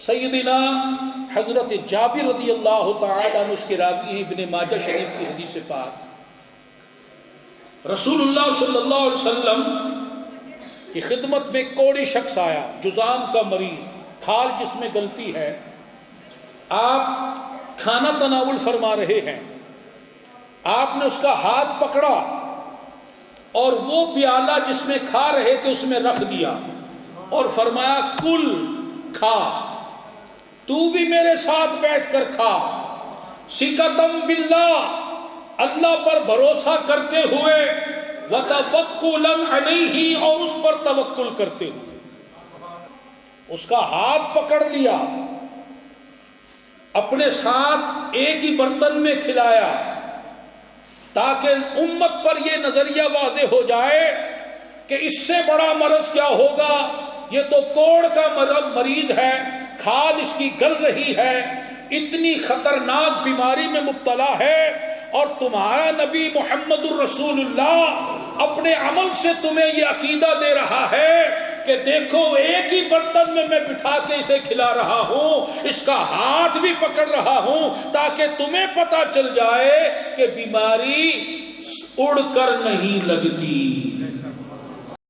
سیدنا حضرت جابر رضی اللہ تعالیٰ عنہ، اس کی راوی ابن ماجہ شریف کی حدیث پاک، رسول اللہ صلی اللہ علیہ وسلم کی خدمت میں کوڑی شخص آیا، جذام کا مریض، کھال جس میں گلتی ہے، آپ کھانا تناول فرما رہے ہیں، آپ نے اس کا ہاتھ پکڑا اور وہ پیالہ جس میں کھا رہے تھے اس میں رکھ دیا اور فرمایا کل، کھا، تو بھی میرے ساتھ بیٹھ کر کھا، سکتم باللہ، اللہ پر بھروسہ کرتے ہوئے، وتوکلا علیہ، اور اس پر توکل کرتے ہوئے۔ اس کا ہاتھ پکڑ لیا، اپنے ساتھ ایک ہی برتن میں کھلایا، تاکہ امت پر یہ نظریہ واضح ہو جائے کہ اس سے بڑا مرض کیا ہوگا، یہ تو کوڑ کا مریض ہے، کھال اس کی گل رہی ہے، اتنی خطرناک بیماری میں مبتلا ہے، اور تمہارا نبی محمد الرسول اللہ اپنے عمل سے تمہیں یہ عقیدہ دے رہا ہے کہ دیکھو ایک ہی برتن میں بٹھا کے اسے کھلا رہا ہوں، اس کا ہاتھ بھی پکڑ رہا ہوں، تاکہ تمہیں پتا چل جائے کہ بیماری اڑ کر نہیں لگتی۔